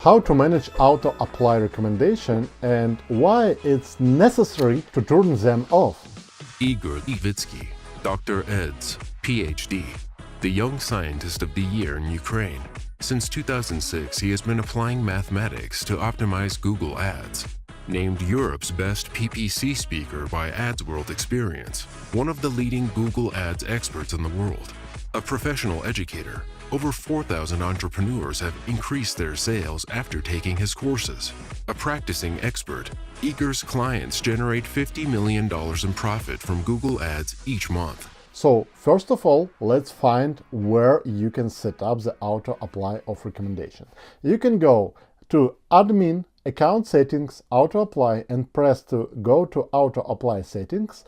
How to manage auto-apply recommendation and why it's necessary to turn them off. Igor Ivitskiy, Dr. Eds, PhD, the Young Scientist of the Year in Ukraine. Since 2006, he has been applying mathematics to optimize Google Ads. Named Europe's best PPC speaker by AdsWorld Experience, one of the leading Google Ads experts in the world. A professional educator, over 4,000 entrepreneurs have increased their sales after taking his courses. A practicing expert, Igor's clients generate $50 million in profit from Google Ads each month. So, first of all, let's find where you can set up the auto-apply of recommendation. You can go to Admin, Account Settings, Auto-Apply and press to go to Auto-Apply Settings,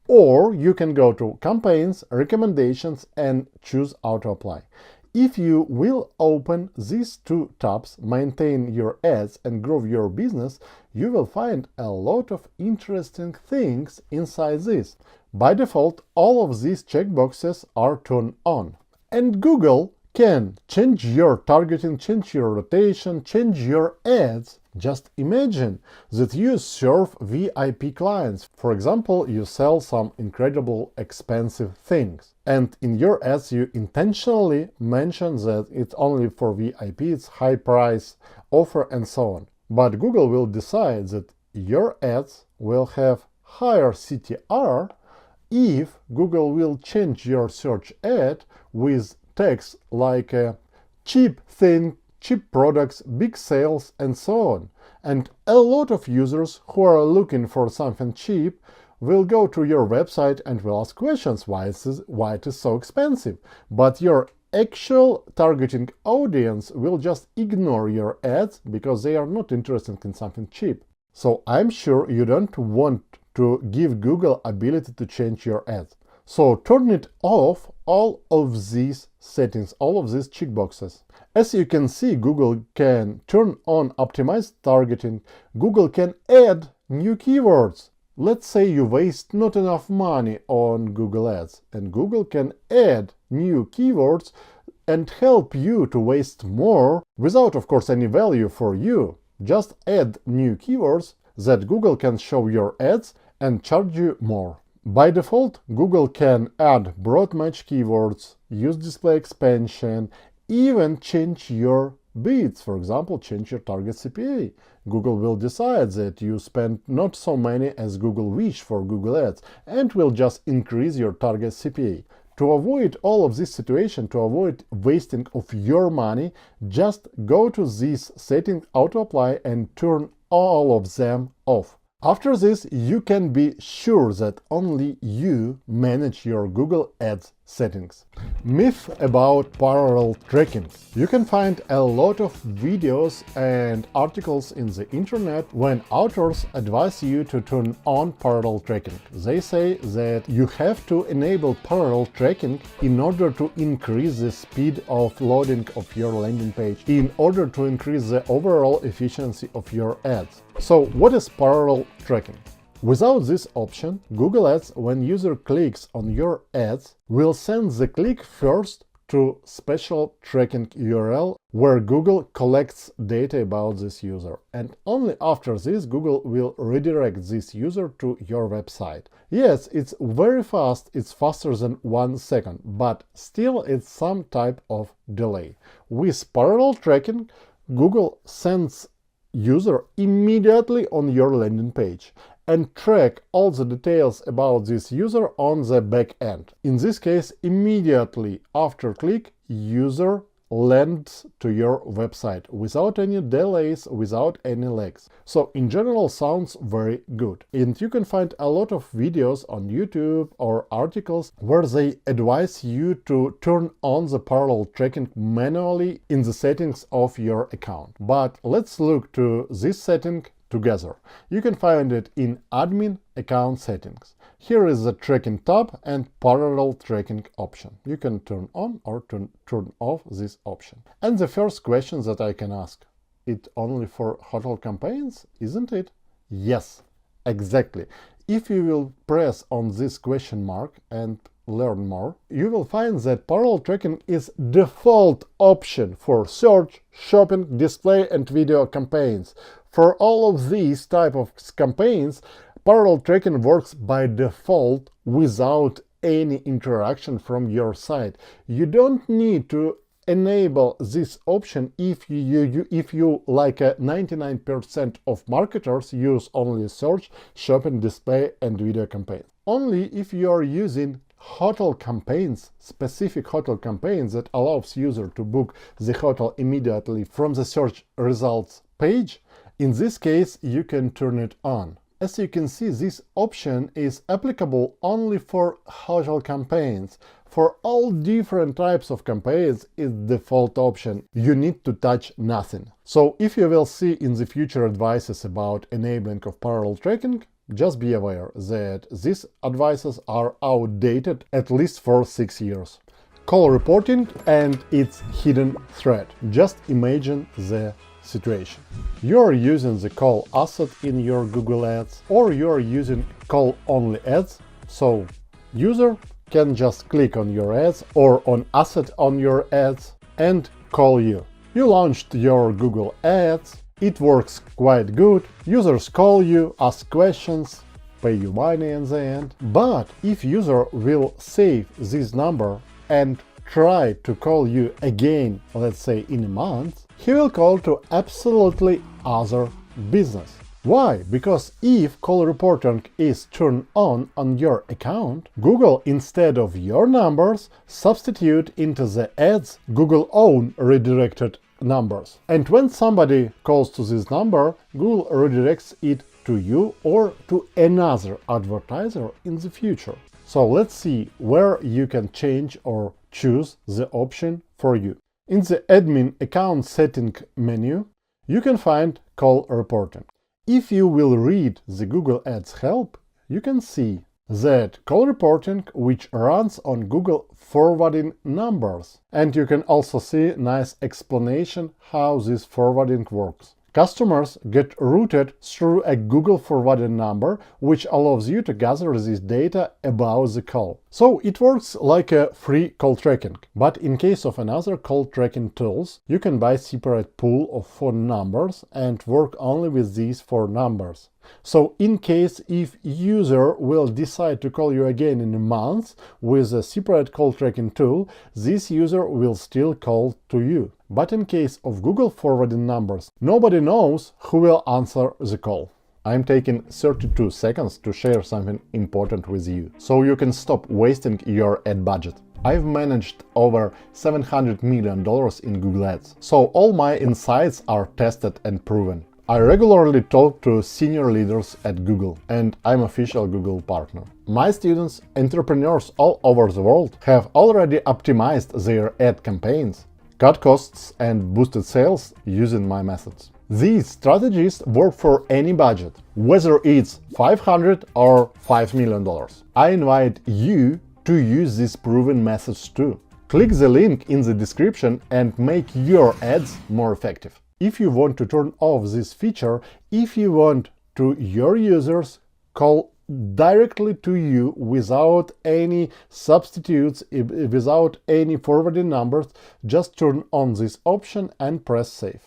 or you can go to Campaigns, Recommendations and choose Auto-Apply. If you will open these two tabs, maintain your ads and grow your business, you will find a lot of interesting things inside this. By default, all of these checkboxes are turned on. And Google can change your targeting, change your rotation, change your ads. Just imagine that you serve VIP clients. For example, you sell some incredible expensive things. And in your ads, you intentionally mention that it's only for VIP, it's high price offer and so on. But Google will decide that your ads will have higher CTR if Google will change your search ad with text like cheap thing, cheap products, big sales, and so on. And a lot of users who are looking for something cheap will go to your website and will ask questions why it is so expensive. But your actual targeting audience will just ignore your ads because they are not interested in something cheap. So I'm sure you don't want to give Google ability to change your ads. So turn it off, all of these settings, all of these checkboxes. As you can see, Google can turn on optimized targeting. Google can add new keywords. Let's say you waste not enough money on Google Ads, and Google can add new keywords and help you to waste more without, of course, any value for you. Just add new keywords that Google can show your ads and charge you more. By default, Google can add broad match keywords, use display expansion, even change your bids, for example, change your target CPA. Google will decide that you spend not so many as Google wish for Google Ads and will just increase your target CPA. To avoid all of this situation, to avoid wasting of your money, just go to this setting, auto-apply and turn all of them off. After this, you can be sure that only you manage your Google Ads settings. Myth about parallel tracking. You can find a lot of videos and articles in the internet when authors advise you to turn on parallel tracking. They say that you have to enable parallel tracking in order to increase the speed of loading of your landing page, in order to increase the overall efficiency of your ads. So what is parallel tracking? Without this option, Google Ads, when user clicks on your ads, will send the click first to special tracking URL where Google collects data about this user. And only after this, Google will redirect this user to your website. Yes, it's very fast, it's faster than 1 second, but still it's some type of delay. With parallel tracking, Google sends user immediately on your landing page and track all the details about this user on the back end. In this case, immediately after click, user lands to your website without any delays, without any lags. So in general, sounds very good. And you can find a lot of videos on YouTube or articles where they advise you to turn on the parallel tracking manually in the settings of your account. But let's look to this setting together. You can find it in Admin, Account Settings. Here is the Tracking tab and Parallel Tracking option. You can turn on or turn off this option. And the first question that I can ask, it only for hotel campaigns, isn't it? Yes, exactly. If you will press on this question mark and learn more, you will find that parallel tracking is default option for search, shopping, display, and video campaigns. For all of these type of campaigns, parallel tracking works by default without any interaction from your side. You don't need to enable this option if you like 99% of marketers use only search, shopping, display, and video campaigns. Only if you are using hotel campaigns, specific hotel campaigns that allows user to book the hotel immediately from the search results page, in this case you can turn it on. As you can see, this option is applicable only for hotel campaigns. For all different types of campaigns, it's default option. You need to touch nothing. So if you will see in the future advices about enabling of parallel tracking, just be aware that these advices are outdated at least for 6 years. Call reporting and its hidden threat. Just imagine the situation. You're using the call asset in your Google Ads, or you're using call only ads, so user can just click on your ads or on asset on your ads and call you. You launched your Google Ads, it works quite good, users call you, ask questions, pay you money in the end. But if user will save this number and try to call you again, let's say in a month, he will call to absolutely other business. Why? Because if call reporting is turned on your account, Google, instead of your numbers, substitute into the ads Google own redirected numbers. And when somebody calls to this number, Google redirects it to you or to another advertiser in the future. So let's see where you can change or choose the option for you. In the admin account setting menu, you can find call reporting. If you will read the Google Ads help, you can see that call reporting which runs on Google forwarding numbers. And you can also see nice explanation how this forwarding works. Customers get routed through a Google forwarding number, which allows you to gather this data about the call. So it works like a free call tracking. But in case of another call tracking tools, you can buy separate pool of phone numbers and work only with these 4 numbers. So in case if user will decide to call you again in a month with a separate call tracking tool, this user will still call to you. But in case of Google forwarding numbers, nobody knows who will answer the call. I'm taking 32 seconds to share something important with you, so you can stop wasting your ad budget. I've managed over $700 million in Google Ads, so all my insights are tested and proven. I regularly talk to senior leaders at Google, and I'm official Google partner. My students, entrepreneurs all over the world, have already optimized their ad campaigns, cut costs and boosted sales using my methods. These strategies work for any budget, whether it's $500 or $5 million. I invite you to use these proven methods too. Click the link in the description and make your ads more effective. If you want to turn off this feature, if you want to your users call directly to you without any substitutes, without any forwarding numbers, just turn on this option and press save.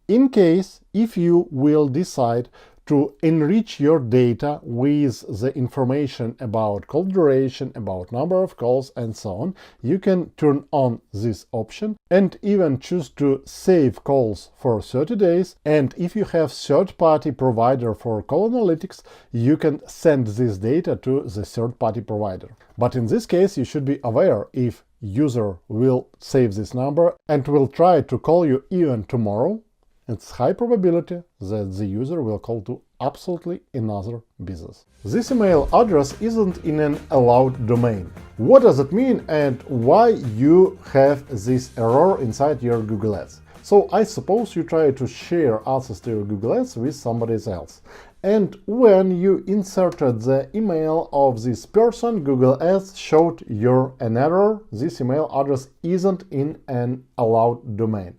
In case if you will decide to enrich your data with the information about call duration, about number of calls and so on, you can turn on this option and even choose to save calls for 30 days. And if you have third-party provider for call analytics, you can send this data to the third-party provider. But in this case, you should be aware if user will save this number and will try to call you even tomorrow, it's high probability that the user will call to absolutely another business. This email address isn't in an allowed domain. What does it mean and why you have this error inside your Google Ads? So I suppose you try to share access to your Google Ads with somebody else. And when you inserted the email of this person, Google Ads showed you an error. This email address isn't in an allowed domain.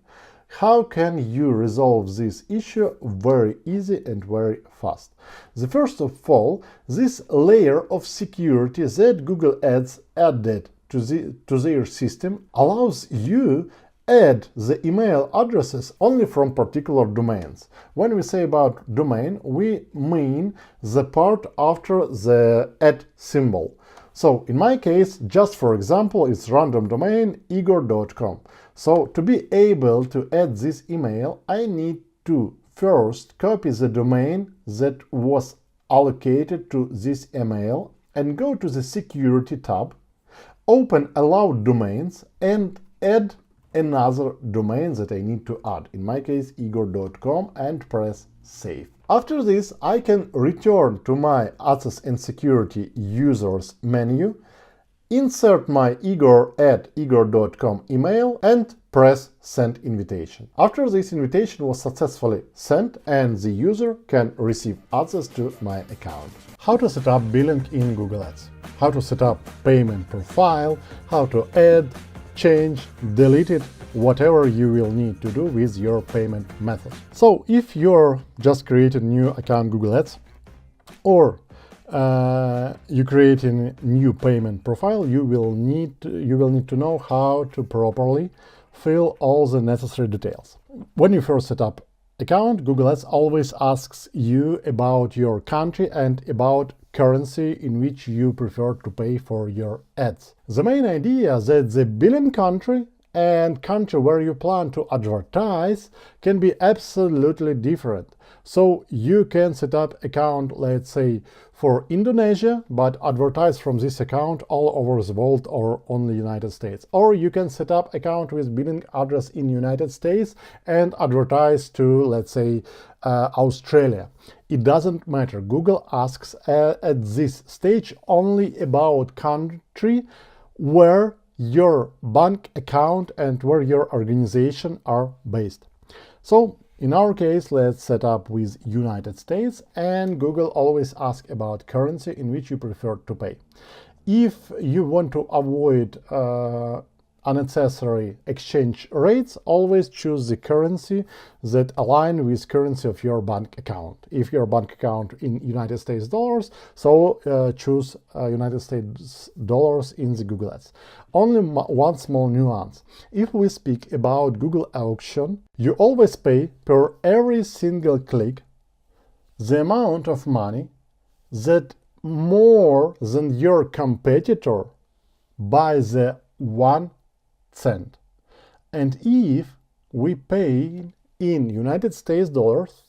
How can you resolve this issue very easy and very fast? The first of all, this layer of security that Google Ads added to their system allows you add the email addresses only from particular domains. When we say about domain, we mean the part after the @ symbol. So in my case, just for example, it's random domain igor.com. So to be able to add this email, I need to first copy the domain that was allocated to this email and go to the Security tab, open Allowed Domains and add another domain that I need to add, in my case igor.com, and press Save. After this, I can return to my Access and Security Users menu, insert my igor@igor.com email and press Send Invitation. After this invitation was successfully sent and the user can receive access to my account. How to set up billing in Google Ads, how to set up payment profile, how to add, change, delete it, whatever you will need to do with your payment method. So if you're just creating a new account Google Ads or you creating a new payment profile, you will need to know how to properly fill all the necessary details. When you first set up account, Google Ads always asks you about your country and about currency in which you prefer to pay for your ads. The main idea is that the billing country and country where you plan to advertise can be absolutely different. So you can set up account, let's say, for Indonesia, but advertise from this account all over the world or only United States. Or you can set up account with billing address in United States and advertise to, let's say, Australia. It doesn't matter. Google asks at this stage only about country where your bank account and where your organization are based. So in our case, let's set up with United States, and Google always asks about currency in which you prefer to pay. If you want to avoid unnecessary exchange rates, always choose the currency that align with currency of your bank account. If your bank account in United States dollars, so choose United States dollars in the Google Ads. Only one small nuance. If we speak about Google auction, you always pay per every single click the amount of money that more than your competitor by the 1 cent. And if we pay in United States dollars,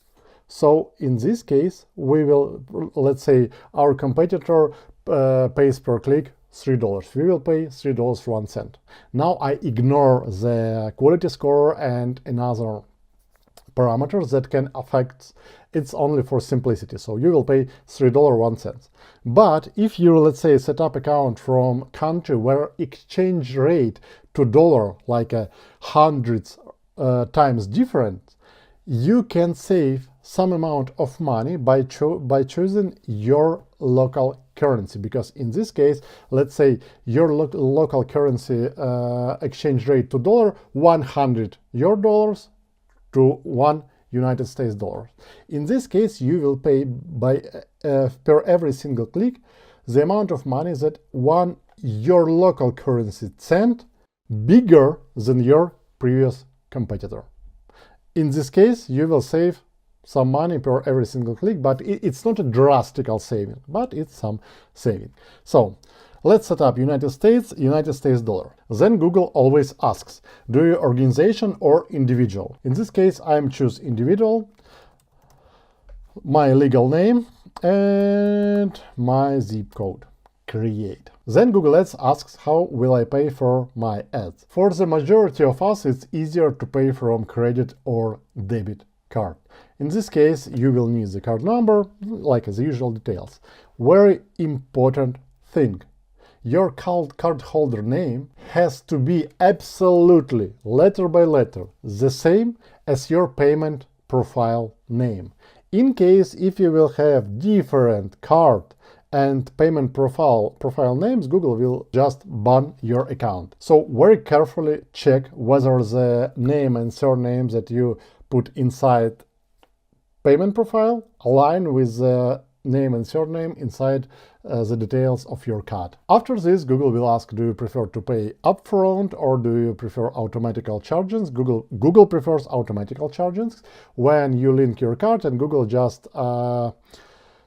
so in this case we will, let's say our competitor pays per click $3. We will pay $3 1 cent. Now I ignore the quality score and another parameters that can affect. It's only for simplicity, so you will pay $3 1 cent. But if you, let's say, set up account from country where exchange rate to dollar like hundreds times different, you can save some amount of money by choosing your local currency, because in this case, let's say your local currency exchange rate to dollar 100 your dollars to 1 United States dollars. In this case, you will pay by per every single click the amount of money that one your local currency cent bigger than your previous competitor. In this case, you will save some money per every single click, but it's not a drastic saving, but it's some saving. So let's set up United States dollar. Then Google always asks, do you organization or individual? In this case, I'm choose individual, my legal name and my zip code. Create. Then Google Ads asks, how will I pay for my ads? For the majority of us, it's easier to pay from credit or debit card. In this case, you will need the card number, like the usual details. Very important thing. Your cardholder name has to be absolutely, letter by letter, the same as your payment profile name. In case if you will have different card and payment profile names, Google will just ban your account. So very carefully check whether the name and surname that you put inside payment profile align with the name and surname inside the details of your card. After this, Google will ask, do you prefer to pay upfront or do you prefer automatical charges? Google prefers automatical charges. When you link your card, and Google just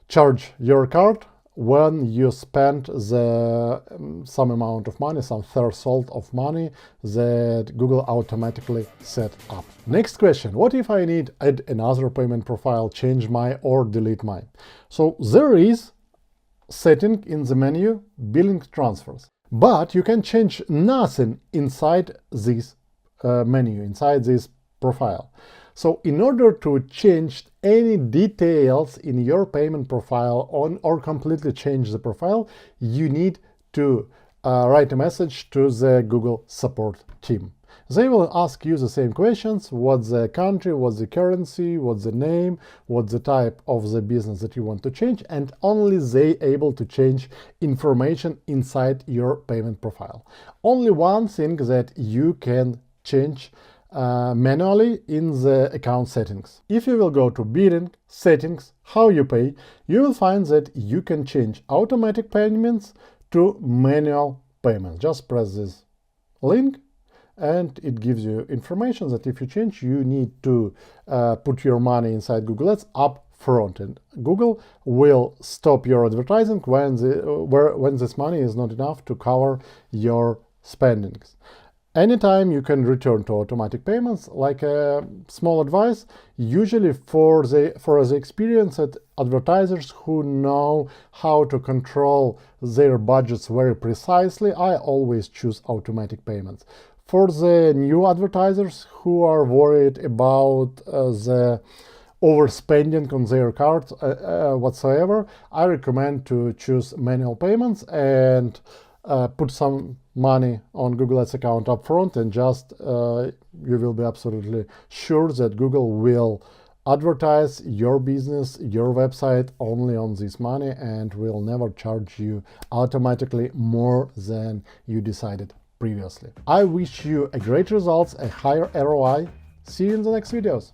charge your card when you spend the some amount of money, some threshold of money that Google automatically set up. Next question, what if I need add another payment profile, change my or delete mine? So there is setting in the menu billing transfers, but you can change nothing inside this menu, inside this profile. So in order to change any details in your payment profile or completely change the profile, you need to write a message to the Google support team. They will ask you the same questions: what's the country, what's the currency, what's the name, what's the type of the business that you want to change, and only they able to change information inside your payment profile. Only one thing that you can change manually in the account settings. If you will go to billing, settings, how you pay, you will find that you can change automatic payments to manual payments. Just press this link and it gives you information that if you change, you need to put your money inside Google Ads up front, and Google will stop your advertising when this money is not enough to cover your spendings. Anytime you can return to automatic payments. Like a small advice, usually for the experienced advertisers who know how to control their budgets very precisely, I always choose automatic payments. For the new advertisers who are worried about the overspending on their cards whatsoever, I recommend to choose manual payments and put some money on Google Ads account up front, and just you will be absolutely sure that Google will advertise your business, your website only on this money, and will never charge you automatically more than you decided previously. I wish you a great results, a higher ROI. See you in the next videos.